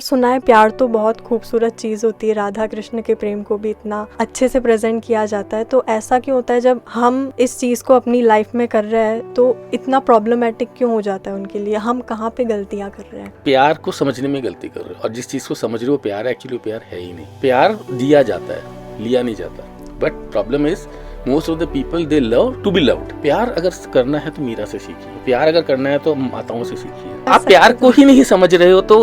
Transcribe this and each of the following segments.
सुना है प्यार तो बहुत खूबसूरत चीज़ होती है, राधा कृष्ण के प्रेम को भी इतना अच्छे से प्रेजेंट किया जाता है। तो ऐसा क्यों होता है जब हम इस चीज़ को अपनी लाइफ में कर रहे हैं तो इतना प्रॉब्लमेटिक क्यों हो जाता है उनके लिए? हम कहाँ पे गलतियाँ कर रहे हैं? प्यार को समझने में गलती कर रहे हो, और जिस चीज को समझ रहे हो प्यार है, एक्चुअली प्यार है ही नहीं। प्यार दिया जाता है, लिया नहीं जाता। But problem is most of the people they love to be loved. प्यार अगर करना है तो मीरा से सीखिए, प्यार अगर करना है तो माताओं से सीखिए। आप प्यार को ही नहीं समझ रहे हो तो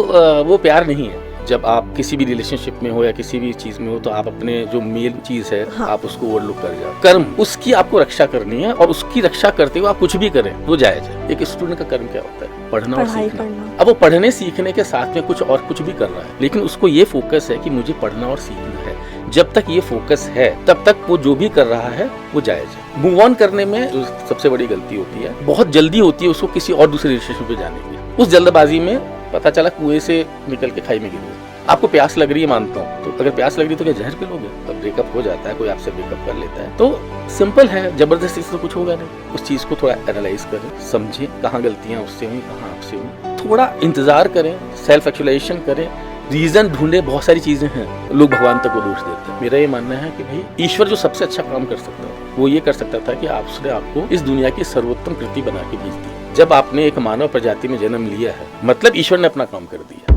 वो प्यार नहीं है। जब आप किसी भी रिलेशनशिप में हो या किसी भी चीज में हो तो आप अपने जो मेन चीज है आप उसको ओवरलुक कर जाओ। कर्म, उसकी आपको रक्षा करनी है, और उसकी रक्षा करते हुए आप कुछ भी करें वो जायज है। एक स्टूडेंट का कर्म क्या होता है? पढ़ना और सीखना। अब वो पढ़ने सीखने के साथ में कुछ और कुछ भी कर रहा है, लेकिन उसको ये फोकस है कि मुझे पढ़ना और सीखना है। जब तक ये फोकस है तब तक वो जो भी कर रहा है वो जायज है। मूव ऑन करने में जो सबसे बड़ी गलती होती है, बहुत जल्दी होती है उसको किसी और दूसरे रिलेशनशिप पे जाने की। उस जल्दबाजी में पता चला कुएं से निकल के खाई में गिर गए। आपको प्यास लग रही है, मानता हूँ, तो अगर प्यास लग रही है तो क्या जहर पिलोगे? तब ब्रेकअप हो जाता है, कोई आपसे ब्रेकअप कर लेता है तो सिंपल है, जबरदस्ती से तो कुछ होगा नहीं। उस चीज को थोड़ा एनालाइज करें, समझें कहाँ गलतियां उससे हुई, कहाँ आपसे हुई। थोड़ा इंतजार करें, सेल्फ एक्चुअलाइजेशन करें, रीजन ढूंढे। बहुत सारी चीजें हैं, लोग भगवान तक को दोष देते हैं। मेरा ये मानना है कि भाई ईश्वर जो सबसे अच्छा काम कर सकता है वो ये कर सकता था कि आपसे आपको इस दुनिया की सर्वोत्तम कृति बना के भेज दी। जब आपने एक मानव प्रजाति में जन्म लिया है मतलब ईश्वर ने अपना काम कर दिया।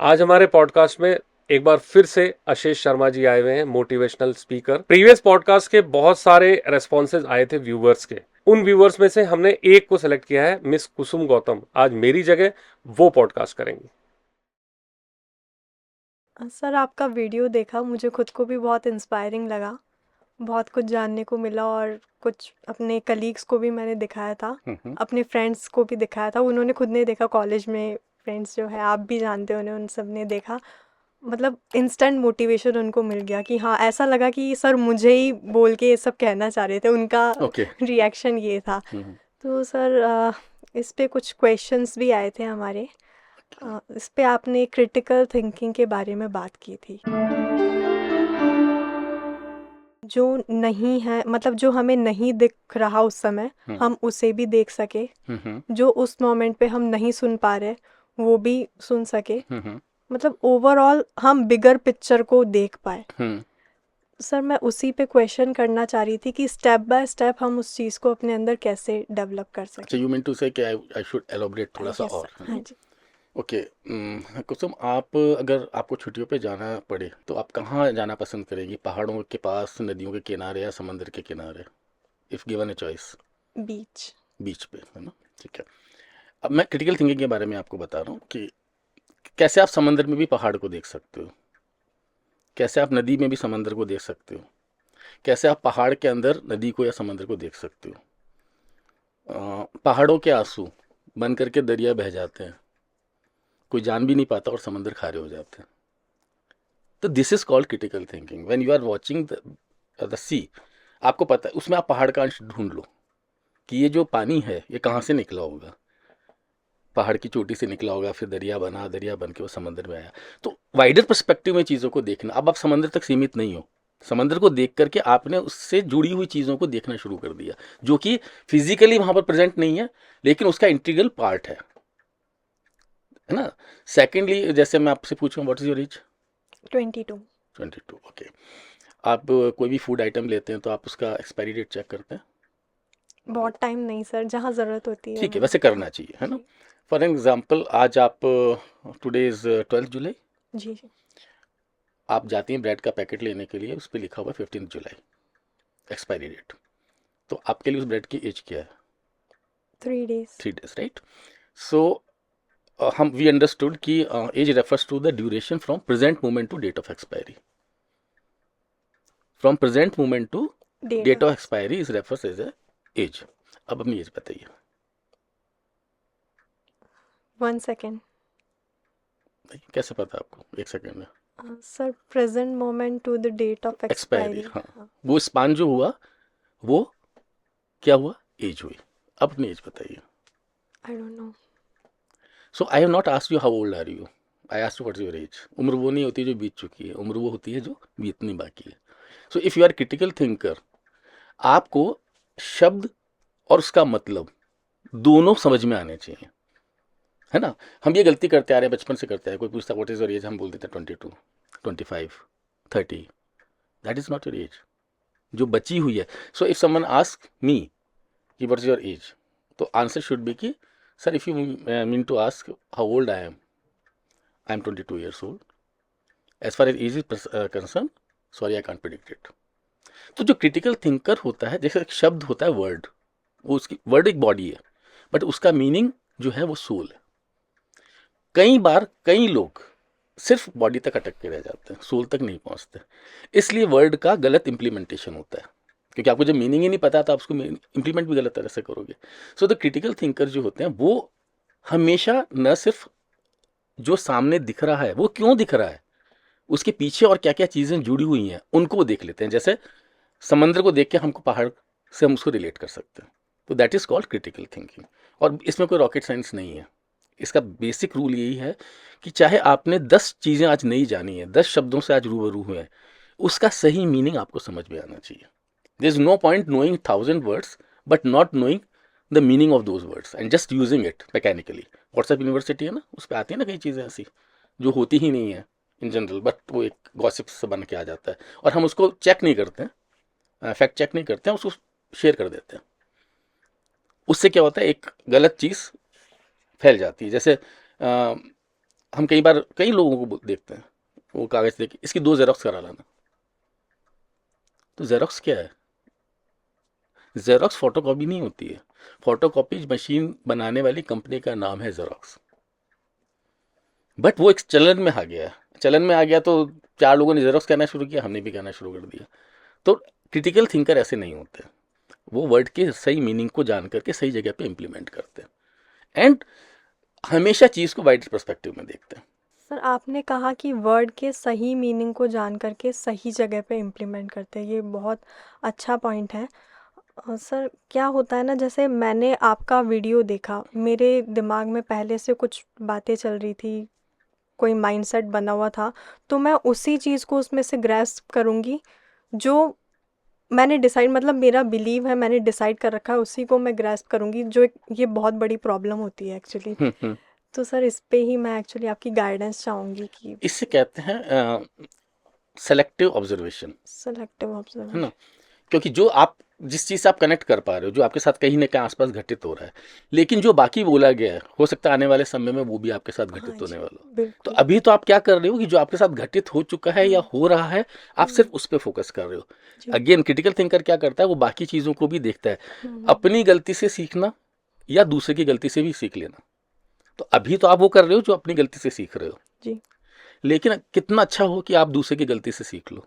आज हमारे पॉडकास्ट में एक बार फिर से आशीष शर्मा जी आए हुए हैं, मोटिवेशनल स्पीकर। प्रीवियस पॉडकास्ट के बहुत सारे रेस्पॉन्सेज आए थे व्यूवर्स के। उन व्यूवर्स में से हमने एक को सिलेक्ट किया है, मिस कुसुम गौतम। आज मेरी जगह वो पॉडकास्ट करेंगी। सर, आपका वीडियो देखा, मुझे खुद को भी बहुत इंस्पायरिंग लगा, बहुत कुछ जानने को मिला, और कुछ अपने कलीग्स को भी मैंने दिखाया था, अपने फ्रेंड्स को भी दिखाया था। उन्होंने खुद नहीं देखा, कॉलेज में फ्रेंड्स जो है आप भी जानते हो, उन सब ने देखा। मतलब इंस्टेंट मोटिवेशन उनको मिल गया कि हाँ, ऐसा लगा कि सर मुझे ही बोल के ये सब कहना चाह रहे थे। उनका रिएक्शन ये था। तो सर इस पे कुछ क्वेश्चंस भी आए थे हमारे। इस पे आपने क्रिटिकल थिंकिंग के बारे में बात की थी। जो नहीं है, मतलब जो हमें नहीं दिख रहा उस समय, हम उसे भी देख सके। जो उस मोमेंट पे हम नहीं सुन पा रहे वो भी सुन सके। मतलब ओवरऑल हम बिगर पिक्चर को देख पाए। सर, मैं उसी पे क्वेश्चन करना चाह रही थी कि स्टेप बाय स्टेप हम उस चीज़ को अपने अंदर कैसे डेवलप कर सकते। अच्छा, यू मीन टू से कि आई शुड एलोबरेट थोड़ा सा और? हाँ जी। ओके, कुसुम, आप अगर आपको छुट्टियों पे जाना पड़े तो आप कहाँ जाना पसंद करेंगी? पहाड़ों के पास, नदियों के किनारे, या समंदर के किनारे? If given a choice. Beach. Beach पे, है ना? ठीक है। अब मैं क्रिटिकल थिंकिंग के बारे में आपको बता रहा हूँ कि कैसे आप समंदर में भी पहाड़ को देख सकते हो, कैसे आप नदी में भी समंदर को देख सकते हो, कैसे आप पहाड़ के अंदर नदी को या समंदर को देख सकते हो। पहाड़ों के आंसू बन करके दरिया बह जाते हैं, कोई जान भी नहीं पाता और समंदर खारे हो जाते हैं। तो this is called critical thinking. When you are watching the sea, आपको पता है उसमें आप पहाड़ का अंश ढूंढ लो कि ये जो पानी है ये कहाँ से निकला होगा। पहाड़ की चोटी से निकला होगा, फिर दरिया बना, दरिया बन के वो समंदर में आया। तो वाइडर पर्सपेक्टिव में चीज़ों को देखना। अब आप समंदर तक सीमित नहीं हो, समंदर को देख करके आपने उससे जुड़ी हुई चीज़ों को देखना शुरू कर दिया, जो कि फिजिकली वहाँ पर प्रेजेंट नहीं है लेकिन उसका इंटीग्रल पार्ट है ना? सेकेंडली, जैसे मैं आपसे पूछूं, what is your as? 22। 22, okay. आप कोई भी फूड आइटम लेते हैं तो आप उसका एक्सपायरी डेट चेक करते हैं? बहुत टाइम नहीं सर, जहाँ ज़रूरत होती है। ठीक है, वैसे करना चाहिए, है ना? फॉर एग्जाम्पल, आज आप, टुडे इज 12 जुलाई, जी जी। आप जाती हैं ब्रेड का पैकेट लेने के लिए, उस पर लिखा हुआ 15 जुलाई एक्सपायरी डेट। तो आपके लिए उस ब्रेड की एज क्या है? 3 days। 3 days, right? सो हम वी अंडरस्टूड कि age refers to the duration from present moment to date of expiry. From present moment to date of expiry is refers age age. अब अपनी age बताइए। 1 second। कैसे पता आपको 1 second में? Sir, present moment to the date of expiry. हाँ, वो span जो हुआ वो क्या हुआ? एज हुई। अब अपनी एज बताइए। I don't know. So I have not asked you how old are you, I asked you what is your age. उम्र वो नहीं होती जो बीत चुकी है, उम्र वो होती है जो बीतनी बाकी है। So if you are critical thinker, आपको शब्द और उसका मतलब दोनों समझ में आने चाहिए। है ना। हम ये गलती करते आ रहे हैं, बचपन से करते हैं। कोई पूछता व्हाट इज योर एज, हम बोल देते हैं 22, 25, 30। That is not your age जो बची हुई है। So if someone ask me कि व्हाट इज योर एज, तो आंसर शुड बी कि sir if you mean to ask how old I am 22 years old. As far as age is concerned, sorry I can't predict it. तो जो critical thinker होता है, जैसे एक शब्द होता है वर्ड, वो उसकी वर्ड एक बॉडी है, बट उसका मीनिंग जो है वो सोल है। कई बार कई लोग सिर्फ बॉडी तक अटक के रह जाते हैं, सोल तक नहीं पहुंचते, इसलिए वर्ड का गलत इम्प्लीमेंटेशन होता है, क्योंकि आपको जब मीनिंग ही नहीं पता तो आप उसको इम्प्लीमेंट भी गलत तरह से करोगे। सो द क्रिटिकल थिंकर जो होते हैं वो हमेशा न सिर्फ जो सामने दिख रहा है वो क्यों दिख रहा है, उसके पीछे और क्या क्या चीज़ें जुड़ी हुई हैं उनको वो देख लेते हैं। जैसे समंदर को देख के हमको पहाड़ से हम उसको रिलेट कर सकते हैं, तो that is called critical thinking. और इसमें कोई रॉकेट साइंस नहीं है। इसका बेसिक रूल यही है कि चाहे आपने 10 चीज़ें आज नहीं जानी है, 10 शब्दों से आज रूबरू हुए हैं, उसका सही मीनिंग आपको समझ में आना चाहिए। There is no point knowing 1000 words but not knowing the meaning of those words and just using it mechanically. WhatsApp university है ना, उस पर आती है ना कई चीज़ें ऐसी जो होती ही नहीं है इन जनरल, बट वो एक गॉसिप से बन के आ जाता है और हम उसको चेक नहीं करते हैं, फैक्ट चेक नहीं करते हैं, उसको शेयर कर देते हैं। उससे क्या होता है, एक गलत चीज़ फैल जाती है। जैसे हम कई बार कई लोगों को देखते हैं, वो कागज़ देके इसकी 2 जेरोक्स करा लाना। तो जेरोक्स क्या है? जेरोक्स फोटोकॉपी नहीं होती है। फोटोकॉपी मशीन बनाने वाली कंपनी का नाम है जेरोक्स, बट वो एक चलन में आ गया। चलन में आ गया तो 4 लोगों ने जेरोक्स कहना शुरू किया, हमने भी कहना शुरू कर दिया। तो क्रिटिकल थिंकर ऐसे नहीं होते, वो वर्ड के सही मीनिंग को जान करके सही जगह पे इम्प्लीमेंट करते हैं एंड हमेशा चीज़ को वाइड पर्सपेक्टिव में देखते हैं। सर आपने कहा कि वर्ड के सही मीनिंग को जान करके सही जगह पे इम्प्लीमेंट करते हैं, ये बहुत अच्छा पॉइंट है। सर क्या होता है ना, जैसे मैंने आपका वीडियो देखा, मेरे दिमाग में पहले से कुछ बातें चल रही थी, कोई माइंडसेट बना हुआ था, तो मैं उसी चीज़ को उसमें से ग्रैस्प करूँगी जो मैंने डिसाइड, मतलब मेरा बिलीव है, मैंने डिसाइड कर रखा है, उसी को मैं ग्रैस्प करूँगी, जो एक ये बहुत बड़ी प्रॉब्लम होती है एक्चुअली। तो सर इस पे ही मैं एक्चुअली आपकी गाइडेंस चाहूँगी कि इससे कहते हैं सेलेक्टिव ऑब्जर्वेशन, सेलेक्टिव है ऑब्जर्वेशन। ना। क्योंकि जो आप जिस चीज़ से आप कनेक्ट कर पा रहे हो, जो आपके साथ कहीं ना कहीं आसपास घटित हो रहा है, लेकिन जो बाकी बोला गया है हो सकता है आने वाले समय में वो भी आपके साथ हाँ घटित जी, होने वाला हो। तो बिल्कुल। अभी तो आप क्या कर रहे हो कि जो आपके साथ घटित हो चुका है या हो रहा है, आप सिर्फ उस पर फोकस कर रहे हो। जी। अगेन क्रिटिकल थिंकर क्या करता है, वो बाकी चीज़ों को भी देखता है। अपनी गलती से सीखना या दूसरे की गलती से भी सीख लेना। तो अभी तो आप वो कर रहे हो जो अपनी गलती से सीख रहे हो जी। लेकिन कितना अच्छा हो कि आप दूसरे की गलती से सीख लो।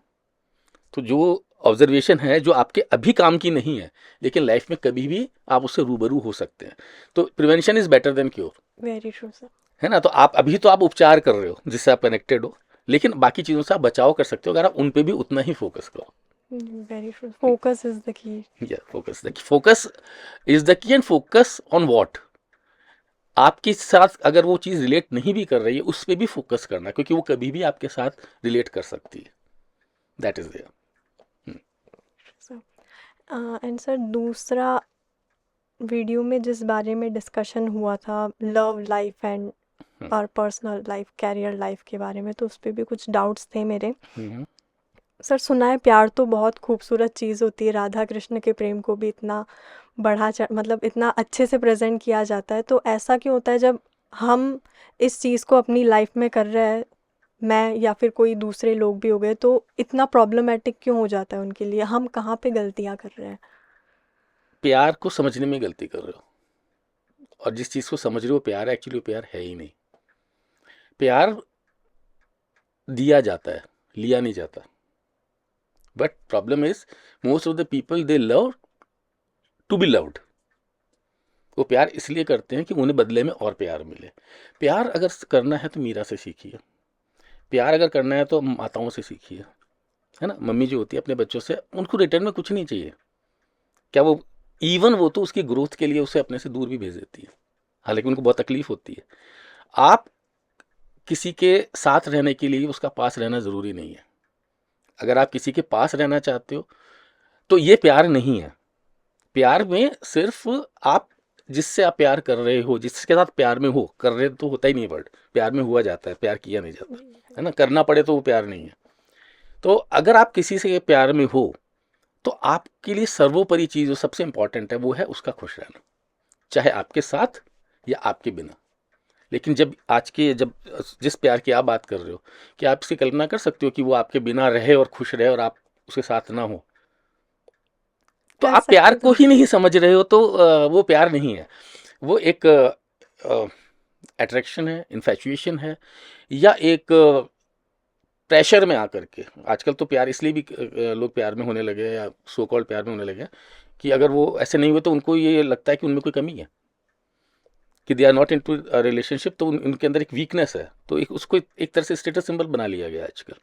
तो जो ऑब्जर्वेशन है जो आपके अभी काम की नहीं है, लेकिन लाइफ में कभी भी आप उससे रूबरू हो सकते हैं। तो prevention is better than cure, very true sir. है ना। तो आप अभी तो आप उपचार कर रहे हो जिससे आप कनेक्टेड हो, लेकिन बाकी चीज़ों से आप बचाव कर सकते हो अगर आप उन पे भी उतना ही फोकस करो। Very true, focus is the key. या focus is the key and focus on what. आपके साथ अगर वो चीज़ रिलेट नहीं भी कर रही है, उस पर भी फोकस करना, क्योंकि वो कभी भी आपके साथ रिलेट कर सकती है। That is there. And sir दूसरा, वीडियो में जिस बारे में डिस्कशन हुआ था, लव लाइफ एंड और पर्सनल लाइफ, कैरियर लाइफ के बारे में, तो उस पर भी कुछ डाउट्स थे मेरे। सर सुना है प्यार तो बहुत खूबसूरत चीज़ होती है, राधा कृष्ण के प्रेम को भी इतना मतलब इतना अच्छे से प्रेजेंट किया जाता है, तो ऐसा क्यों होता है जब हम इस चीज़ को अपनी लाइफ में कर रहे हैं, मैं या फिर कोई दूसरे लोग भी हो गए, तो इतना प्रॉब्लमेटिक क्यों हो जाता है उनके लिए? हम कहाँ पे गलतियाँ कर रहे हैं? प्यार को समझने में गलती कर रहे हो, और जिस चीज़ को समझ रहे हो प्यार है, एक्चुअली प्यार है ही नहीं। प्यार दिया जाता है, लिया नहीं जाता। But problem is most of the people they love to be loved. वो प्यार इसलिए करते हैं कि उन्हें बदले में और प्यार मिले। प्यार अगर करना है तो मीरा से सीखिए, प्यार अगर करना है तो माताओं से सीखिए, है ना। मम्मी जो होती है अपने बच्चों से, उनको रिटर्न में कुछ नहीं चाहिए। क्या वो इवन वो तो उसकी ग्रोथ के लिए उसे अपने से दूर भी भेज देती है, हालांकि उनको बहुत तकलीफ होती है। आप किसी के साथ रहने के लिए उसका पास रहना ज़रूरी नहीं है। अगर आप किसी के पास रहना चाहते हो तो ये प्यार नहीं है। प्यार में सिर्फ आप जिससे आप प्यार कर रहे हो, जिसके साथ प्यार में हो, कर रहे तो होता ही नहीं वर्ड, प्यार में हुआ जाता है, प्यार किया नहीं जाता, है ना, करना पड़े तो वो प्यार नहीं है। तो अगर आप किसी से प्यार में हो तो आपके लिए सर्वोपरि चीज जो सबसे इंपॉर्टेंट है वो है उसका खुश रहना, चाहे आपके साथ या आपके बिना। लेकिन जब जिस प्यार की आप बात कर रहे हो, कि आप इसकी कल्पना कर सकते हो कि वो आपके बिना रहे और खुश रहे और आप उसके साथ ना हो, तो कर आप प्यार सकते को तो ही नहीं समझ रहे हो, तो वो प्यार नहीं है, वो एक अट्रैक्शन है, इन्फैचुएशन है, या एक प्रेशर में आकर के। आजकल तो प्यार इसलिए भी लोग प्यार में होने लगे हैं या सो कॉल्ड प्यार में होने लगे हैं कि अगर वो ऐसे नहीं हुए तो उनको ये लगता है कि उनमें कोई कमी है, कि they are not into relationship, तो उनके अंदर एक वीकनेस है, तो उसको एक तरह से स्टेटस सिंबल बना लिया गया आजकल।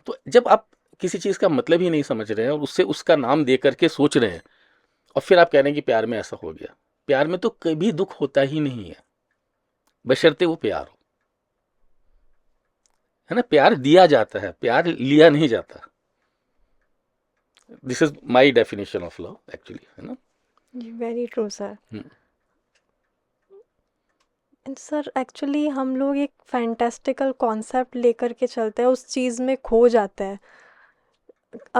तो जब आप किसी चीज़ का मतलब ही नहीं समझ रहे हैं और उससे उसका नाम दे करके सोच रहे हैं और फिर आप कह रहे हैं कि प्यार में ऐसा हो गया, प्यार में तो कभी दुख होता ही नहीं है, बशर्ते वो प्यार हो, है ना। प्यार दिया जाता है, प्यार लिया नहीं जाता। This is my definition of love actually, है ना। जी, very true sir. Hmm, and sir actually हम लोग एक फैंटास्टिकल कॉन्सेप्ट लेकर के चलते हैं, उस चीज़ में खो जाते हैं।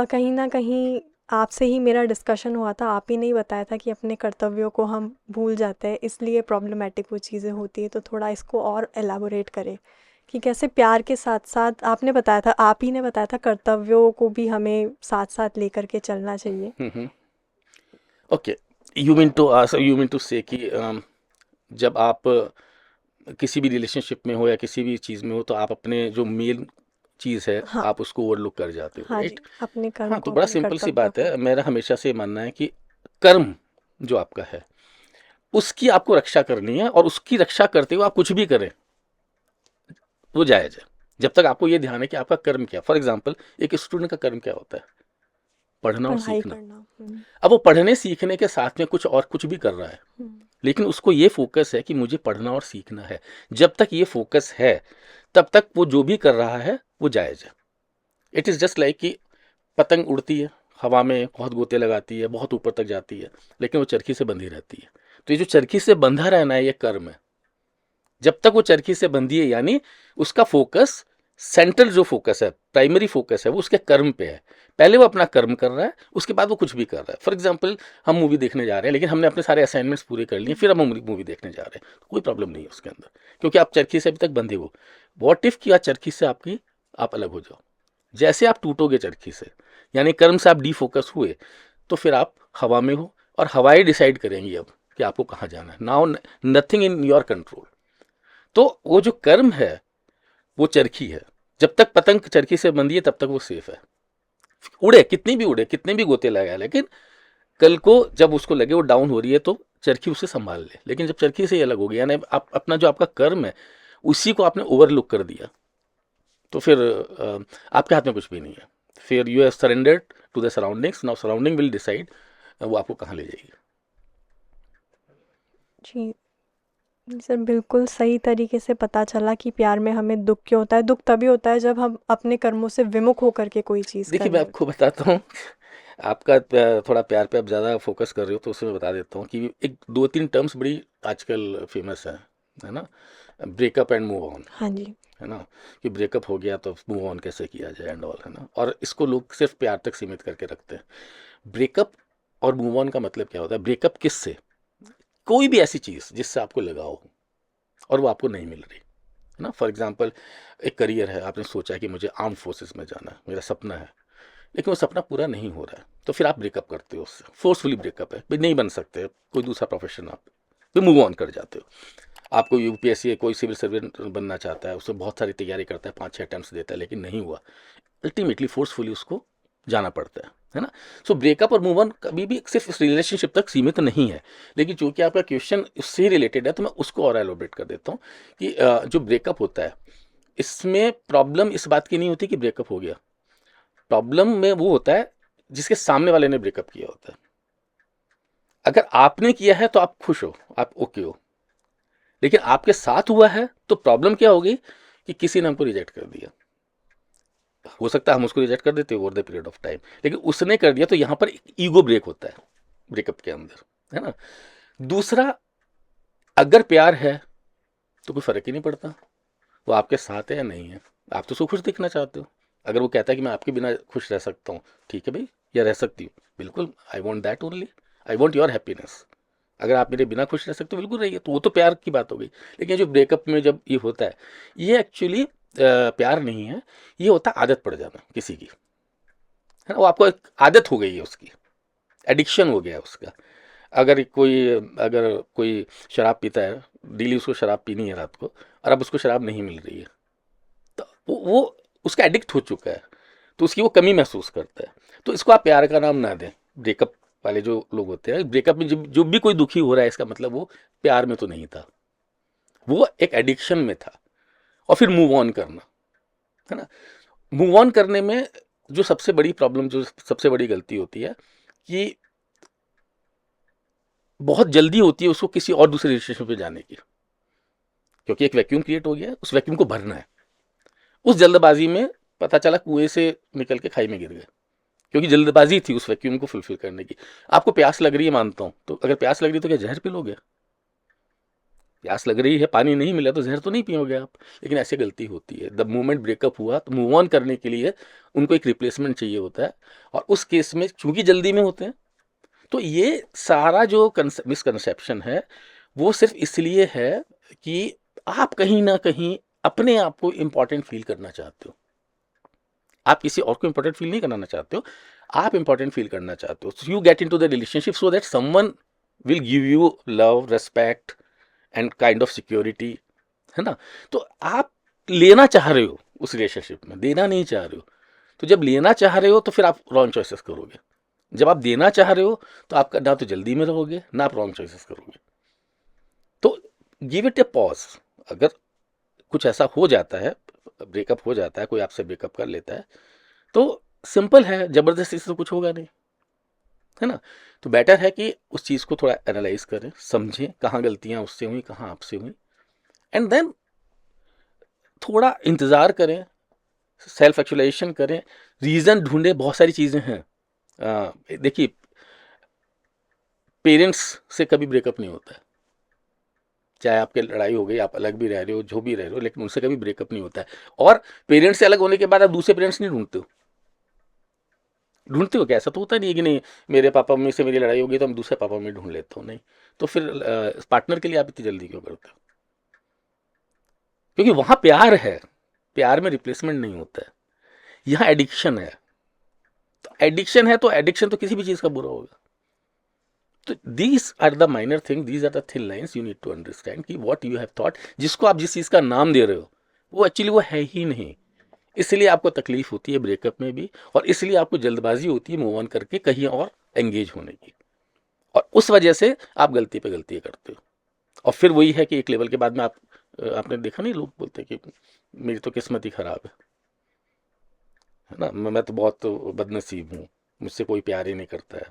कहीं ना कहीं आपसे ही मेरा डिस्कशन हुआ था, आप ही ने ही बताया था कि अपने कर्तव्यों को हम भूल जाते हैं, इसलिए प्रॉब्लमेटिक वो चीज़ें होती है। तो थोड़ा इसको और एलाबोरेट करें कि कैसे प्यार के साथ साथ, आपने बताया था, आप ही ने बताया था, कर्तव्यों को भी हमें साथ साथ लेकर के चलना चाहिए। ओके, यू मीन टू से कि जब आप किसी भी रिलेशनशिप में हो या किसी भी चीज़ में हो तो आप अपने जो मेन चीज़ है हाँ, आप उसको ओवरलुक कर जाते हो, हाँ राइट। जी, अपने कर्म हाँ, तो को, बड़ा अपने सिंपल सी कर्तव्यों बात है, को। मेरा हमेशा से मानना है कि कर्म जो आपका है उसकी आपको रक्षा करनी है, और उसकी रक्षा करते हुए आप कुछ भी करें वो जायज़ है, जब तक आपको ये ध्यान है कि आपका कर्म क्या। फॉर एग्जाम्पल, एक स्टूडेंट का कर्म क्या होता है? पढ़ना और पढ़ाई सीखना। करना। अब वो पढ़ने सीखने के साथ में कुछ और कुछ भी कर रहा है, हम्म, लेकिन उसको ये फोकस है कि मुझे पढ़ना और सीखना है। जब तक ये फोकस है तब तक वो जो भी कर रहा है वो जायज़ है। इट इज़ जस्ट लाइक कि पतंग उड़ती है हवा में, बहुत गोते लगाती है, बहुत ऊपर तक जाती है, लेकिन वो चरखी से बंधी रहती है। तो ये जो चरखी से बंधा रहना है ये कर्म है। जब तक वो चरखी से बंधी है, यानी उसका फोकस, सेंट्रल जो फोकस है, प्राइमरी फोकस है, वो उसके कर्म पे है। पहले वो अपना कर्म कर रहा है, उसके बाद वो कुछ भी कर रहा है। फॉर एग्जाम्पल, हम मूवी देखने जा रहे हैं, लेकिन हमने अपने सारे असाइनमेंट्स पूरे कर लिए, फिर हम मूवी देखने जा रहे हैं, तो कोई प्रॉब्लम नहीं है उसके अंदर, क्योंकि आप चरखी से अभी तक बंधे हो। वॉट इफ किया चरखी से आप अलग हो जाओ, जैसे आप टूटोगे चरखी से, यानी कर्म से आप डीफोकस हुए, तो फिर आप हवा में हो, और हवाएं डिसाइड करेंगी अब कि आपको कहाँ जाना है। Now nothing in your control. तो वो जो कर्म है वो चरखी है। जब तक पतंग चरखी से बंधी है तब तक वो सेफ है, उड़े कितनी भी, उड़े कितने भी गोते लगाए, लेकिन कल को जब उसको लगे वो डाउन हो रही है तो चरखी उसे संभाल ले। लेकिन जब चरखी से ये अलग हो गया, यानी आप अपना जो आपका कर्म है उसी को आपने ओवरलुक कर दिया, तो फिर आपके हाथ में कुछ भी नहीं है। फिर you have surrendered to the surroundings. Now surrounding will decide वो आपको कहाँ ले जाएगी। जी जी सर, बिल्कुल सही तरीके से पता चला कि प्यार में हमें दुख क्यों होता है। दुख तभी होता है जब हम अपने कर्मों से विमुख होकर के कोई चीज़ कर देखिए, मैं रहे होते आपको बताता हूँ, आपका थोड़ा प्यार पे आप ज़्यादा फोकस कर रहे हो, तो उसमें बता देता हूँ कि एक दो तीन टर्म्स बड़ी आजकल फेमस है ना, ब्रेकअप एंड मूव ऑन, हैं। हाँ जी। है ना, कि ब्रेकअप हो गया तो मूव ऑन कैसे किया जाए एंड ऑल, है ना, और इसको लोग सिर्फ प्यार तक सीमित करके रखते हैं। ब्रेकअप और मूव ऑन का मतलब क्या होता है? ब्रेकअप किससे? कोई भी ऐसी चीज़ जिससे आपको लगाव हो और वो आपको नहीं मिल रही, है ना। फॉर एग्जाम्पल, एक करियर है, आपने सोचा कि मुझे आर्म फोर्सेस में जाना है, मेरा सपना है, लेकिन वो सपना पूरा नहीं हो रहा है, तो फिर आप ब्रेकअप करते हो उससे, फोर्सफुली ब्रेकअप है भाई, नहीं बन सकते, कोई दूसरा प्रोफेशन, आप फिर मूव ऑन कर जाते हो। आपको यूपीएससी कोई सिविल सर्वेंट बनना चाहता है, उसमें बहुत सारी तैयारी करता है, 5-6 अटैम्प्ट्स देता है, लेकिन नहीं हुआ, अल्टीमेटली फोर्सफुली उसको जाना पड़ता है ना। सो ब्रेकअप और मूव ऑन कभी भी सिर्फ रिलेशनशिप तक सीमित नहीं है। लेकिन चूंकि आपका क्वेश्चन उससे ही रिलेटेड है तो मैं उसको और एलोबरेट कर देता हूँ कि जो ब्रेकअप होता है इसमें प्रॉब्लम इस बात की नहीं होती कि ब्रेकअप हो गया। प्रॉब्लम में वो होता है जिसके सामने वाले ने ब्रेकअप किया होता है। अगर आपने किया है तो आप खुश हो, आप ओके हो, लेकिन आपके साथ हुआ है तो प्रॉब्लम क्या होगी कि किसी ने हमको रिजेक्ट कर दिया। हो सकता है हम उसको रिजेक्ट कर देते over the period of time, लेकिन उसने कर दिया, तो यहाँ पर ईगो ब्रेक होता है ब्रेकअप के अंदर, है ना। दूसरा, अगर प्यार है तो कोई फर्क ही नहीं पड़ता वो आपके साथ है या नहीं है, आप तो उसको खुश दिखना चाहते हो। अगर वो कहता है कि मैं आपके बिना खुश रह सकता हूँ, ठीक है भाई, या रह सकती हूँ, बिल्कुल, I want that only, I want your happiness. अगर आप मेरे बिना खुश रह सकते हो, बिल्कुल रहिए, तो वो तो प्यार की बात हो गई। लेकिन जो ब्रेकअप में जब ये होता है, ये एक्चुअली प्यार नहीं है, ये होता है आदत पड़ जाना किसी की, है ना। वो आपको एक आदत हो गई है उसकी, एडिक्शन हो गया है उसका। अगर कोई शराब पीता है, डेली उसको शराब पीनी है रात को, और अब उसको शराब नहीं मिल रही है, तो वो उसका एडिक्ट हो चुका है, तो उसकी वो कमी महसूस करता है। तो इसको आप प्यार का नाम ना दें। ब्रेकअप वाले जो लोग होते हैं, ब्रेकअप में जो भी कोई दुखी हो रहा है, इसका मतलब वो प्यार में तो नहीं था, वो एक एडिक्शन में था। और फिर मूव ऑन करना, है ना। मूव ऑन करने में जो सबसे बड़ी प्रॉब्लम, जो सबसे बड़ी गलती होती है कि बहुत जल्दी होती है उसको किसी और दूसरे रिलेशनशिप में जाने की, क्योंकि एक वैक्यूम क्रिएट हो गया है, उस वैक्यूम को भरना है। उस जल्दबाजी में पता चला कुएं से निकल के खाई में गिर गए, क्योंकि जल्दबाजी थी उस वैक्यूम को फुलफिल करने की। आपको प्यास लग रही है, मानता हूं, तो अगर प्यास लग रही है तो क्या जहर पी लोगे? प्यास लग रही है, पानी नहीं मिला तो जहर तो नहीं पियोगे आप। लेकिन ऐसी गलती होती है। द मोमेंट ब्रेकअप हुआ तो मूव ऑन करने के लिए उनको एक रिप्लेसमेंट चाहिए होता है, और उस केस में चूंकि जल्दी में होते हैं, तो ये सारा जो मिसकंसेप्शन है वो सिर्फ इसलिए है कि आप कहीं ना कहीं अपने आप को इंपॉर्टेंट फील करना चाहते हो। आप किसी और को इंपॉर्टेंट फील नहीं कराना चाहते हो, आप इंपॉर्टेंट फील करना चाहते हो। You get into the relationship so that someone will give you love, respect and kind of security, है ना। तो आप लेना चाह रहे हो उस रिलेशनशिप में, देना नहीं चाह रहे हो। तो जब लेना चाह रहे हो तो फिर आप रॉन्ग चॉइसेस करोगे। जब आप देना चाह रहे हो तो आप ना तो जल्दी में रहोगे, ना आप रॉन्ग चॉइसेस करोगे। तो गिव इट ए पॉज। अगर कुछ ऐसा हो जाता है, ब्रेकअप हो जाता है, कोई आपसे ब्रेकअप कर लेता है, तो सिंपल है, जबरदस्ती से तो कुछ होगा नहीं, है ना। तो बेटर है कि उस चीज़ को थोड़ा एनालाइज करें, समझें कहाँ गलतियाँ उससे हुई, कहाँ आपसे हुई, एंड देन थोड़ा इंतज़ार करें, सेल्फ एक्चुअलाइजेशन करें, रीज़न ढूंढें। बहुत सारी चीज़ें हैं। देखिए, पेरेंट्स से कभी ब्रेकअप नहीं होता है, चाहे आपके लड़ाई हो गई, आप अलग भी रह रहे हो, जो भी रह रहे हो, लेकिन उनसे कभी ब्रेकअप नहीं होता है। और पेरेंट्स से अलग होने के बाद आप दूसरे पेरेंट्स नहीं ढूंढते हो। ढूंढते हो क्या? ऐसा तो होता नहीं है कि नहीं मेरे पापा मम्मी से मेरी लड़ाई होगी तो हम दूसरे पापा मम्मी ढूंढ लेता हूँ, नहीं। तो फिर पार्टनर के लिए आप इतनी जल्दी क्यों करते हो? क्योंकि वहां प्यार है, प्यार में रिप्लेसमेंट नहीं होता है। यहाँ एडिक्शन है, तो एडिक्शन है तो एडिक्शन तो किसी भी चीज का बुरा होगा। तो these are the minor thing, these are the thin lines you need to understand कि व्हाट यू हैव थॉट। जिसको आप जिस चीज का नाम दे रहे हो वो एक्चुअली वो है ही नहीं। इसलिए आपको तकलीफ होती है ब्रेकअप में भी, और इसलिए आपको जल्दबाजी होती है मूव ऑन करके कहीं और एंगेज होने की, और उस वजह से आप गलती पे गलती करते हो। और फिर वही है कि एक लेवल के बाद में आपने देखा नहीं, लोग बोलते हैं कि मेरी तो किस्मत ही खराब है ना, मैं तो बहुत बदनसीब हूँ, मुझसे कोई प्यार ही नहीं करता है।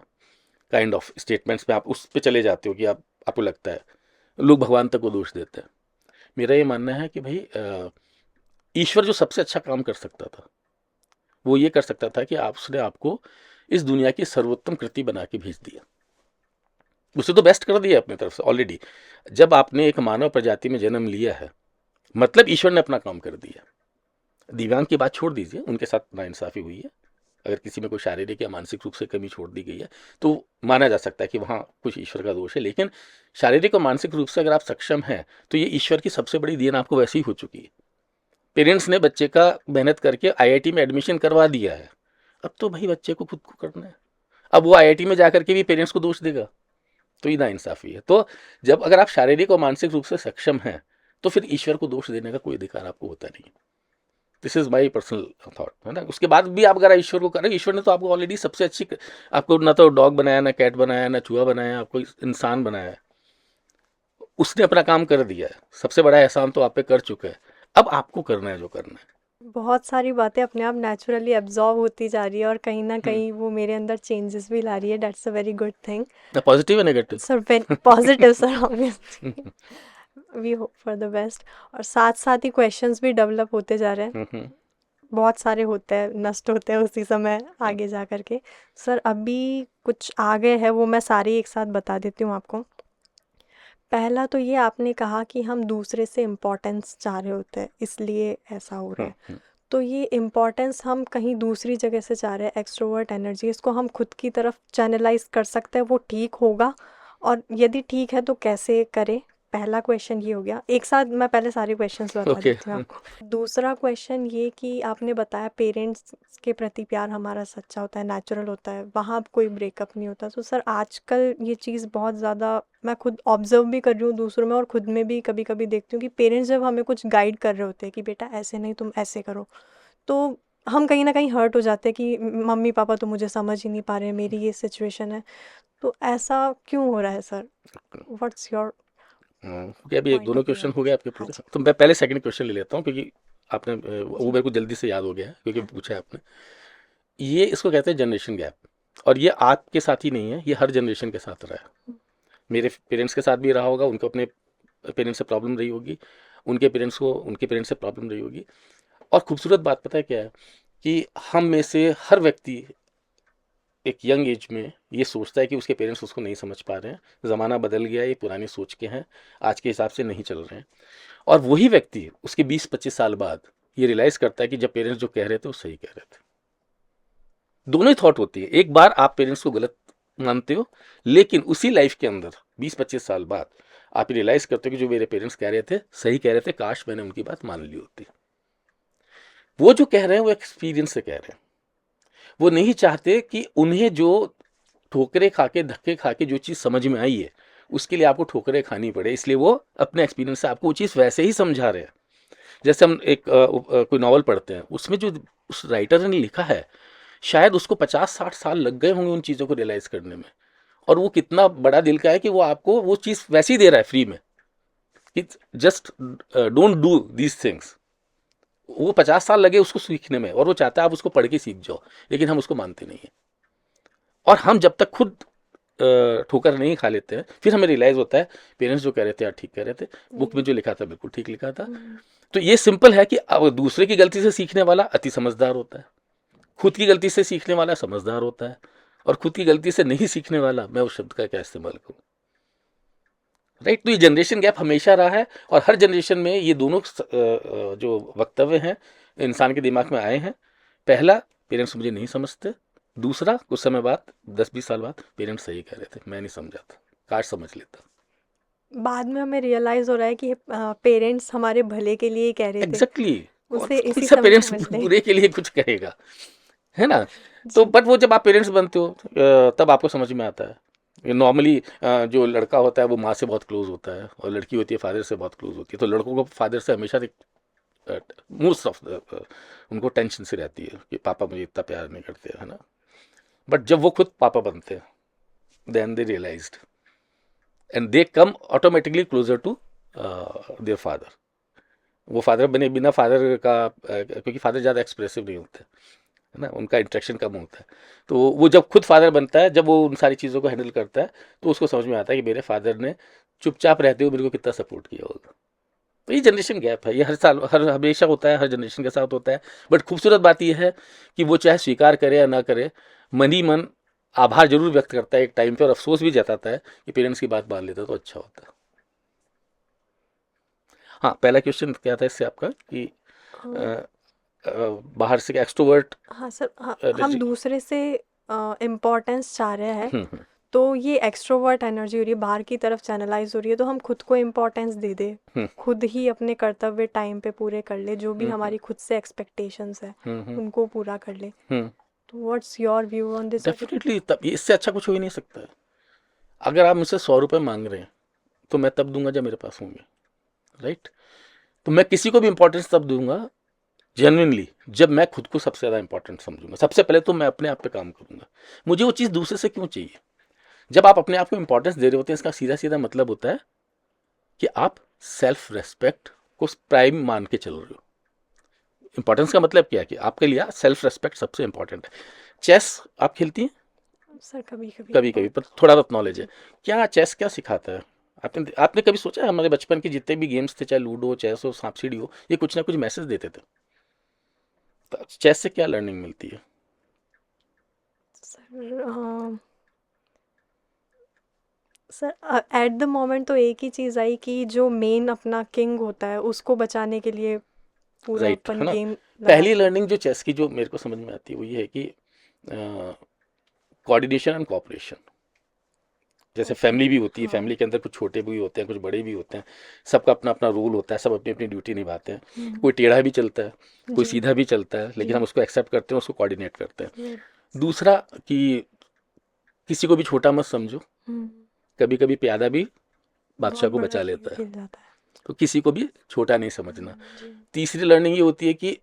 काइंड ऑफ स्टेटमेंट्स में आप उस पे चले जाते हो कि आपको लगता है लोग भगवान तक को दोष देते हैं। मेरा ये मानना है कि भाई ईश्वर जो सबसे अच्छा काम कर सकता था वो ये कर सकता था कि उसने आपको इस दुनिया की सर्वोत्तम कृति बना के भेज दिया। उसे तो बेस्ट कर दिया अपनी तरफ से ऑलरेडी। जब आपने एक मानव प्रजाति में जन्म लिया है, मतलब ईश्वर ने अपना काम कर दिया। दिव्यांग की बात छोड़ दीजिए, उनके साथ नाइंसाफी हुई है। अगर किसी में कोई शारीरिक या मानसिक रूप से कमी छोड़ दी गई है तो माना जा सकता है कि वहाँ कुछ ईश्वर का दोष है। लेकिन शारीरिक और मानसिक रूप से अगर आप सक्षम हैं तो ये ईश्वर की सबसे बड़ी देन आपको वैसे ही हो चुकी है। पेरेंट्स ने बच्चे का मेहनत करके आईआईटी में एडमिशन करवा दिया है, अब तो भाई बच्चे को खुद को करना है। अब वो आईआईटी में जाकर के भी पेरेंट्स को दोष देगा, तो ये नाइंसाफी है। तो जब अगर आप शारीरिक और मानसिक रूप से सक्षम हैं तो फिर ईश्वर को दोष देने का कोई अधिकार आपको होता नहीं। This is my personal thought, है ना। उसके बाद भी आप अगर ईश्वर को करें, ईश्वर ने तो आपको ऑलरेडी सबसे अच्छी, आपको ना तो डॉग बनाया, ना कैट बनाया, ना चूहा बनाया, आपको इंसान बनाया है। उसने अपना काम कर दिया है, सबसे बड़ा एहसान तो आप पे कर चुका है। अब आपको करना है जो करना है। बहुत सारी बातें अपने आप नेचुरली एब्जॉर्ब होती जा रही है और कहीं ना कहीं वो मेरे अंदर चेंजेस भी ला रही है। That's a very good thing positive है negative? Sir. Very positive sir, obviously we hope for the best. और साथ साथ ही क्वेश्चंस भी डेवलप होते जा रहे हैं, बहुत सारे होते हैं, नष्ट होते हैं उसी समय आगे जा कर के। सर अभी कुछ आ गए हैं, वो मैं सारे एक साथ बता देती हूँ आपको। पहला तो ये आपने कहा कि हम दूसरे से इम्पोर्टेंस चाह रहे होते हैं इसलिए ऐसा हो रहा है। तो ये इम्पोर्टेंस हम कहीं दूसरी जगह से चाह रहे हैं, एक्सट्रोवर्ट एनर्जी, इसको हम खुद की तरफ चैनलाइज कर सकते हैं, वो ठीक होगा? और यदि ठीक है तो कैसे करें? पहला क्वेश्चन ये हो गया। एक साथ मैं पहले सारे क्वेश्चंस बता ओके। देती हूँ आपको। दूसरा क्वेश्चन ये कि आपने बताया पेरेंट्स के प्रति प्यार हमारा सच्चा होता है, नेचुरल होता है, वहाँ कोई ब्रेकअप नहीं होता। तो सर आजकल ये चीज़ बहुत ज़्यादा मैं खुद ऑब्जर्व भी कर रही हूँ दूसरों में, और खुद में भी कभी कभी देखती हूँ कि पेरेंट्स जब हमें कुछ गाइड कर रहे होते हैं कि बेटा ऐसे नहीं तुम ऐसे करो, तो हम कहीं ना कहीं हर्ट हो जाते हैं कि मम्मी पापा तो मुझे समझ ही नहीं पा रहे, मेरी ये सिचुएशन है। तो ऐसा क्यों हो रहा है सर? व्हाट्स योर क्या अभी पॉइंट दोनों ऑफ व्यू क्वेश्चन ऑन हो गए दिस? आपके हाँ पूरे? जी। तो मैं पहले सेकंड क्वेश्चन ले लेता हूँ, क्योंकि आपने वो जी। मेरे को जल्दी से याद हो गया है, क्योंकि पूछा है आपने। ये इसको कहते हैं जनरेशन गैप, और ये आपके साथ ही नहीं है, ये हर जनरेशन के साथ रहा है। मेरे पेरेंट्स के साथ भी रहा होगा, उनको अपने पेरेंट्स से प्रॉब्लम रही होगी, उनके पेरेंट्स को उनके पेरेंट्स से प्रॉब्लम रही होगी। और खूबसूरत बात पता है क्या है, कि हम में से हर व्यक्ति एक यंग एज में ये सोचता है कि उसके पेरेंट्स उसको नहीं समझ पा रहे हैं, ज़माना बदल गया है, ये पुरानी सोच के हैं, आज के हिसाब से नहीं चल रहे हैं। और वही व्यक्ति उसके 20-25 साल बाद ये रियलाइज़ करता है कि जब पेरेंट्स जो कह रहे थे वो सही कह रहे थे। दोनों ही थॉट होती है। एक बार आप पेरेंट्स को गलत मानते हो, लेकिन उसी लाइफ के अंदर 20-25 साल बाद आप रियलाइज़ करते हो कि जो मेरे पेरेंट्स कह रहे थे सही कह रहे थे, काश मैंने उनकी बात मान ली होती। वो जो कह रहे हैं वो एक्सपीरियंस से कह रहे हैं। वो नहीं चाहते कि उन्हें जो ठोकरे खा के धक्के खा के जो चीज़ समझ में आई है उसके लिए आपको ठोकरे खानी पड़े, इसलिए वो अपने एक्सपीरियंस से आपको वो चीज़ वैसे ही समझा रहे हैं। जैसे हम एक कोई नॉवल पढ़ते हैं, उसमें जो उस राइटर ने लिखा है, शायद उसको 50-60 साल लग गए होंगे उन चीज़ों को रियलाइज़ करने में, और वो कितना बड़ा दिल का है कि वो आपको वो चीज़ वैसे ही दे रहा है फ्री में, कि just don't do these things. वो 50 साल लगे उसको सीखने में, और वो चाहता है आप उसको पढ़ के सीख जाओ, लेकिन हम उसको मानते नहीं हैं। और हम जब तक खुद ठोकर नहीं खा लेते हैं, फिर हमें रियलाइज़ होता है पेरेंट्स जो कह रहे थे यार ठीक कह रहे थे, बुक में जो लिखा था बिल्कुल ठीक लिखा था। तो ये सिंपल है कि अब दूसरे की गलती से सीखने वाला अति समझदार होता है, खुद की गलती से सीखने वाला समझदार होता है, और खुद की गलती से नहीं सीखने वाला, मैं उस शब्द का क्या इस्तेमाल करूँ, राइट। तो ये जनरेशन गैप हमेशा रहा है, और हर जनरेशन में ये दोनों जो वक्तव्य हैं इंसान के दिमाग में आए हैं। पहला, पेरेंट्स मुझे नहीं समझते। दूसरा, कुछ समय बाद 10-20 साल बाद पेरेंट्स सही कह रहे थे, मैं नहीं समझा था, काश समझ लेता। बाद में हमें रियलाइज हो रहा है कि पेरेंट्स हमारे भले के लिए ही कह रहे थे। एग्जैक्टली उसे कौन इसी सा समय पेरेंट्स समझ ले। बुरे के लिए कुछ कहेगा, है ना। तो जी। बट वो जब आप पेरेंट्स बनते हो तब आपको समझ में आता है। नॉर्मली जो लड़का होता है वो माँ से बहुत क्लोज होता है, और लड़की होती है फादर से बहुत क्लोज होती है। तो लड़कों को फादर से हमेशा मोस्ट ऑफ उनको टेंशन से रहती है कि पापा मुझे इतना प्यार नहीं करते, है ना। बट जब वो खुद पापा बनते हैं, then they realised and they come automatically closer to their father. वो फादर बने बिना फादर का क्योंकि फादर ज़्यादा एक्सप्रेसिव नहीं होते, है ना, उनका इंटरेक्शन कम होता है। तो वो जब खुद फादर बनता है, जब वो उन सारी चीज़ों को हैंडल करता है, तो उसको समझ में आता है कि मेरे फादर ने चुपचाप रहते हुए मेरे को कितना सपोर्ट किया होगा। तो ये जनरेशन गैप है, ये हर साल हर हमेशा होता है, हर जनरेशन के साथ होता है। बट खूबसूरत बात यह है कि वो चाहे स्वीकार करे या ना करे, मन ही मन आभार जरूर व्यक्त करता है एक टाइम पे, और अफसोस भी जताता है कि पेरेंट्स की बात मान लेता तो अच्छा होता। हाँ, पहला क्वेश्चन क्या था इससे आपका कि हाँ। बाहर से एक्सट्रोवर्ट हाँ सर, हम एनर्जी। दूसरे से इम्पोर्टेंस चाह रहे हैं, तो ये एक्सट्रोवर्ट एनर्जी हो रही है, बाहर की तरफ चैनलाइज हो रही है, तो हम खुद को इम्पोर्टेंस दे दे, खुद ही अपने कर्तव्य टाइम पे पूरे कर ले, जो भी हमारी खुद से एक्सपेक्टेशंस है उनको पूरा कर ले। तो what's your view on this? Definitely, तब इससे अच्छा कुछ हो ही नहीं सकता है। अगर आप मुझसे 100 रुपये मांग रहे हैं तो मैं तब दूंगा जब मेरे पास होंगे, राइट। तो मैं किसी को भी इंपॉर्टेंस तब दूंगा जेन्युइनली जब मैं खुद को सबसे ज़्यादा इंपॉर्टेंट समझूंगा। सबसे पहले तो मैं अपने आप पे काम करूंगा। मुझे वो चीज़ दूसरे से क्यों चाहिए? जब आप अपने आप को इंपॉर्टेंस दे रहे होते हैं, इसका सीधा सीधा मतलब होता है कि आप सेल्फ रेस्पेक्ट को प्राइम मान के चल रहे हो। इंपॉर्टेंस का मतलब क्या है कि आपके लिए सेल्फ रेस्पेक्ट सबसे इंपॉर्टेंट है। चेस आप खेलती हैं? सर कभी कभी कभी कभी, पर थोड़ा बहुत नॉलेज है। क्या चेस क्या सिखाता है? आपने आपने कभी सोचा है हमारे बचपन के जितने भी गेम्स थे, चाहे लूडो, चेस हो, सांप सीढ़ी हो, ये कुछ ना कुछ मैसेज देते थे। तो चेस से क्या लर्निंग मिलती है? Sir sir at the moment तो एक ही चीज़ आई कि जो मेन अपना किंग होता है उसको बचाने के लिए पूरा राइट, अपन है ना। गेम पहली लगाते हैं। लर्निंग जो चेस की जो मेरे को समझ में आती है वो ये है कि कोऑर्डिनेशन एंड कोऑपरेशन। जैसे ओके। फैमिली भी होती है, हाँ। फैमिली के अंदर कुछ छोटे भी होते हैं, कुछ बड़े भी होते हैं, सबका अपना अपना रोल होता है, सब अपनी अपनी ड्यूटी निभाते हैं। कोई टेढ़ा भी चलता है, कोई जी। सीधा भी चलता है, लेकिन जी। हम उसको एक्सेप्ट करते हैं, उसको कोऑर्डिनेट करते हैं। जी। दूसरा कि किसी को भी छोटा मत समझो, हम्म, कभी कभी प्यादा भी बादशाह बहुत को बड़ा बचा खेल लेता है, खेल जाता है। तो किसी को भी छोटा नहीं समझना। जी। तीसरी लर्निंग ये होती है कि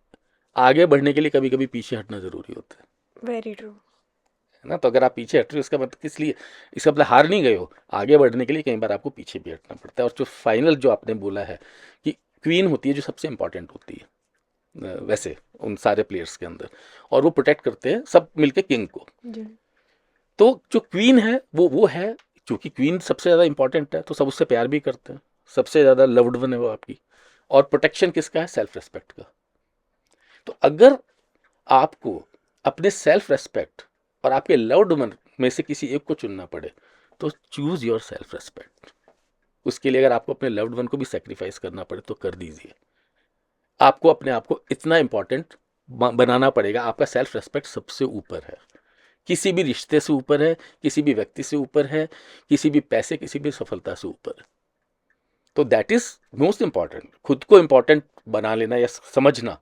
आगे बढ़ने के लिए कभी कभी पीछे हटना जरूरी होता वेरी ट्रू। है ना। तो अगर आप पीछे हट रहे हो इसका मतलब किस लिए, इसका मतलब हार नहीं गए हो, आगे बढ़ने के लिए कई बार आपको पीछे भी हटना पड़ता है। और जो फाइनल जो आपने बोला है कि क्वीन होती है जो सबसे इंपॉर्टेंट होती है वैसे उन सारे प्लेयर्स के अंदर, और वो प्रोटेक्ट करते हैं सब मिलके किंग को। जी। तो जो क्वीन है वो है, क्योंकि क्वीन सबसे ज़्यादा इंपॉर्टेंट है तो सब उससे प्यार भी करते हैं, सबसे ज़्यादा लव्ड वन है वो आपकी। और प्रोटेक्शन किसका है, सेल्फ रेस्पेक्ट का। तो अगर आपको अपने सेल्फ रेस्पेक्ट और आपके लव्ड वन में से किसी एक को चुनना पड़े तो चूज योर सेल्फ रेस्पेक्ट। उसके लिए अगर आपको अपने लव्ड वन को भी सेक्रीफाइस करना पड़े तो कर दीजिए। आपको अपने आप को इतना इंपॉर्टेंट बनाना पड़ेगा, आपका सेल्फ रेस्पेक्ट सबसे ऊपर है, किसी भी रिश्ते से ऊपर है, किसी भी व्यक्ति से ऊपर है, किसी भी पैसे, किसी भी सफलता से ऊपर है। तो दैट इज मोस्ट इंपॉर्टेंट। खुद को इंपॉर्टेंट बना लेना या समझना,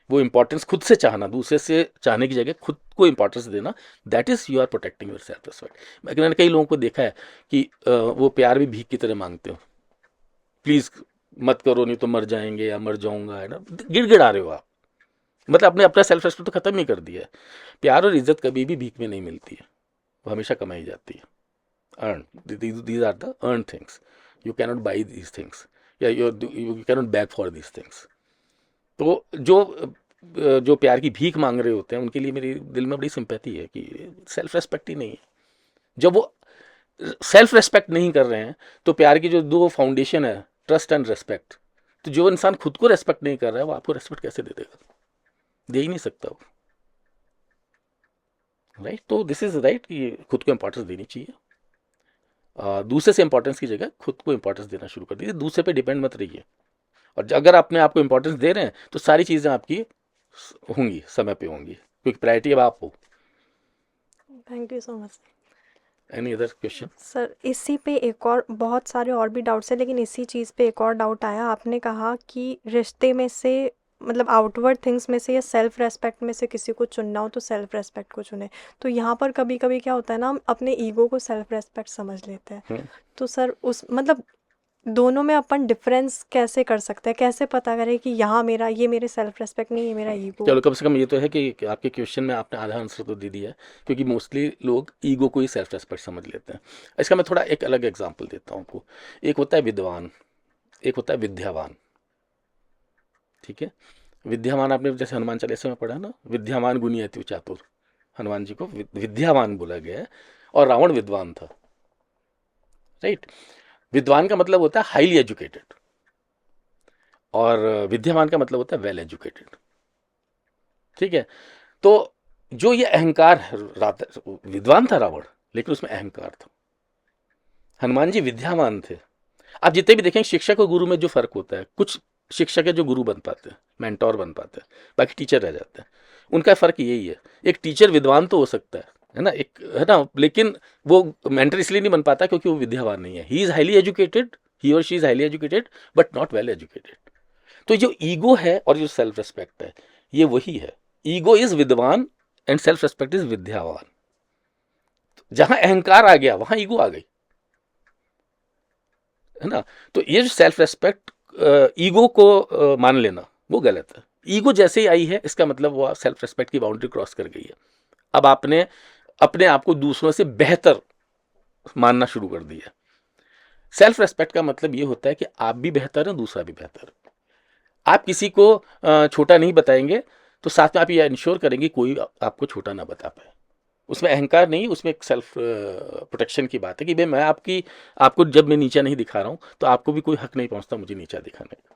वो इंपॉर्टेंस खुद से चाहना, दूसरे से चाहने की जगह खुद को इंपॉर्टेंस देना, that is you are protecting your self respect. मैंने कई लोगों को देखा है कि वो प्यार भी भीख की तरह मांगते हो, प्लीज मत करो नहीं तो मर जाएंगे या मर जाऊंगा, है ना, गिड़गिड़ा रहे हो आप। मतलब आपने अपना सेल्फ रेस्पेक्ट तो खत्म ही कर दिया है। प्यार और इज्जत कभी भी भीख में नहीं मिलती है, वो हमेशा कमाई जाती है। Earn, these are the earn things, you cannot buy these things या you cannot back for these things. तो जो प्यार की भीख मांग रहे होते हैं उनके लिए मेरे दिल में बड़ी सिंपैथी है कि सेल्फ रेस्पेक्ट ही नहीं है। जब वो सेल्फ रेस्पेक्ट नहीं कर रहे हैं तो प्यार की जो दो फाउंडेशन है, ट्रस्ट एंड रेस्पेक्ट, तो जो इंसान खुद को रेस्पेक्ट नहीं कर रहा है वो आपको रेस्पेक्ट कैसे दे देगा, दे ही नहीं सकता वो। राइट, तो दिस इज राइट कि खुद को इंपॉर्टेंस देनी चाहिए। दूसरे से इंपॉर्टेंस की जगह खुद को इंपॉर्टेंस देना शुरू कर दीजिए, दूसरे पे डिपेंड मत रहिए। और अगर अपने आप को इंपॉर्टेंस दे रहे हैं तो सारी चीज़ें आपकी होंगी, समय पे होंगी, क्योंकि प्रायोरिटी अब आप हो। Thank you so much. Any other question? Sir इसी पे एक और, बहुत सारे और भी डाउट्स हैं लेकिन इसी चीज़ पे एक और डाउट आया। आपने कहा कि रिश्ते में से, मतलब आउटवर्ड थिंग्स में से या सेल्फ रेस्पेक्ट में से किसी को चुनना हो तो सेल्फ रेस्पेक्ट को चुने। तो यहाँ पर कभी कभी क्या होता है ना, हम अपने ईगो को सेल्फ रेस्पेक्ट समझ लेते हैं। तो सर उस मतलब दोनों में अपन डिफरेंस कैसे कर सकते हैं, कैसे पता करें कि यहाँ मेरा, ये मेरे सेल्फ रेस्पेक्ट नहीं, ये मेरा ईगो। चलो, कम से कम ये तो है कि आपके क्वेश्चन में आपने आधा आंसर तो दे दिया है, क्योंकि मोस्टली लोग ईगो को ही सेल्फ रेस्पेक्ट समझ लेते हैं। इसका मैं थोड़ा एक अलग एग्जांपल देता हूँ आपको। एक होता है विद्वान, एक होता है विद्यावान। ठीक है, विद्यावान आपने जैसे हनुमान चालीसा में पढ़ा ना, विद्यावान गुणी अति चातुर, हनुमान जी को विद्यावान बोला गया है। और रावण विद्वान था। राइट, विद्वान का मतलब होता है हाईली एजुकेटेड, और विद्यावान का मतलब होता है वेल एजुकेटेड। ठीक है, तो जो ये अहंकार है, विद्वान था रावण लेकिन उसमें अहंकार था। हनुमान जी विद्यावान थे। आप जितने भी देखेंगे शिक्षक और गुरु में जो फर्क होता है, कुछ शिक्षक है जो गुरु बन पाते हैं, मेंटोर बन पाते हैं, बाकी टीचर रह जाते हैं। उनका फर्क यही है, एक टीचर विद्वान तो हो सकता है ना, एक है ना, लेकिन वो मेंटर इसलिए नहीं बन पाता क्योंकि वो विद्यावान नहीं है। ही इज हाईली एजुकेटेड, ही और she is highly educated but not well educated. तो जो ईगो है और जो सेल्फ रेस्पेक्ट है ये वही है। ईगो इज विद्वान एंड सेल्फ रेस्पेक्ट इज विद्यावान। जहां अहंकार आ गया वहां ईगो आ गई, है ना। तो ये जो सेल्फ रेस्पेक्ट, ईगो को मान लेना वो गलत है। ईगो जैसे ही आई है इसका मतलब वो सेल्फ रेस्पेक्ट की बाउंड्री क्रॉस कर गई है। अब आपने अपने आप को दूसरों से बेहतर मानना शुरू कर दिया। सेल्फ रेस्पेक्ट का मतलब ये होता है कि आप भी बेहतर हैं, दूसरा भी बेहतर है। आप किसी को छोटा नहीं बताएंगे तो साथ में आप ये इंश्योर करेंगे कोई आपको छोटा ना बता पाए। उसमें अहंकार नहीं, उसमें एक सेल्फ प्रोटेक्शन की बात है कि भाई मैं आपको जब मैं नीचा नहीं दिखा रहा हूं तो आपको भी कोई हक नहीं पहुंचता मुझे नीचा दिखाने का।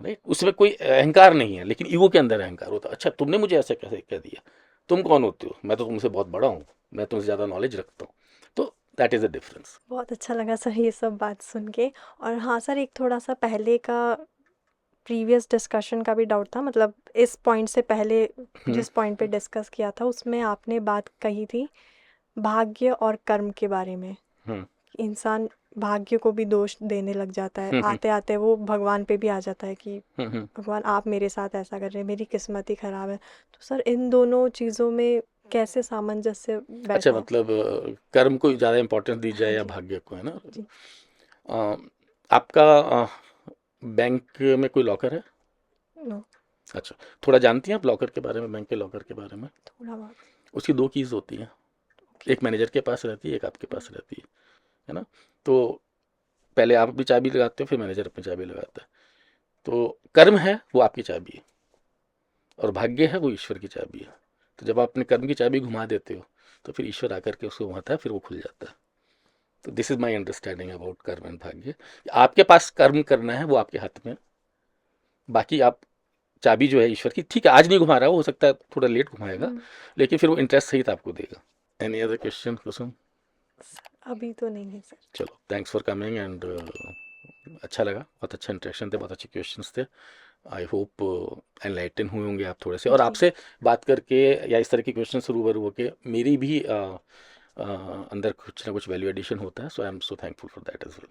राइट, उसमें कोई अहंकार नहीं है, लेकिन ईगो के अंदर अहंकार होता है। अच्छा, तुमने मुझे ऐसे कैसे कह दिया, तुम कौन होते हो, मैं तो तुमसे बहुत बड़ा हूँ, मैं तुमसे ज़्यादा नॉलेज रखता हूँ। तो दैट इज द डिफरेंस। बहुत अच्छा लगा सर ये सब बात सुन के। और हाँ सर, एक थोड़ा सा पहले का प्रीवियस डिस्कशन का भी डाउट था, मतलब इस पॉइंट से पहले जिस पॉइंट पे डिस्कस किया था उसमें आपने बात कही थी भाग्य और कर्म के बारे में। इंसान भाग्य को भी दोष देने लग जाता है, आते आते वो भगवान पे भी आ जाता है कि भगवान आप मेरे साथ ऐसा कर रहे हैं, मेरी किस्मत ही खराब है। तो सर इन दोनों चीज़ों में कैसे सामंजस्य बैठा अच्छा, है? मतलब कर्म को ज़्यादा इम्पोर्टेंस दी जाए हाँ या जी। भाग्य को, है ना? जी। आपका बैंक में कोई लॉकर है? नो। अच्छा, थोड़ा जानती हैं आप लॉकर के बारे में, बैंक के लॉकर के बारे में? थोड़ा बहुत। उसकी 2 कीज़ होती हैं, एक मैनेजर के पास रहती है, एक आपके पास रहती है ना? तो पहले आप अपनी चाबी लगाते हो, फिर मैनेजर अपनी चाबी लगाता है। तो कर्म है वो आपकी चाबी है, और भाग्य है वो ईश्वर की चाबी है। तो जब आप अपने कर्म की चाबी घुमा देते हो तो फिर ईश्वर आकर के उसको घुमाता है, फिर वो खुल जाता है। तो this is my understanding about कर्म एंड भाग्य। आपके पास कर्म करना है वो आपके हाथ में, बाकी आप चाबी जो है ईश्वर की, ठीक है आज नहीं घुमा रहा, हो सकता है थोड़ा लेट घुमाएगा, लेकिन फिर वो इंटरेस्ट सहित आपको देगा। एनी अदर क्वेश्चन कुसुम? अभी तो नहीं है सर। चलो, थैंक्स फॉर कमिंग एंड अच्छा लगा, बहुत अच्छा इंटरेक्शन थे, बहुत अच्छे क्वेश्चंस थे। आई होप एनलाइटन हुए होंगे आप थोड़े से, और जी। आपसे बात करके या इस तरह के क्वेश्चन से रूबरू होके मेरी भी अंदर कुछ ना कुछ वैल्यू एडिशन होता है। So I am so thankful for that as well.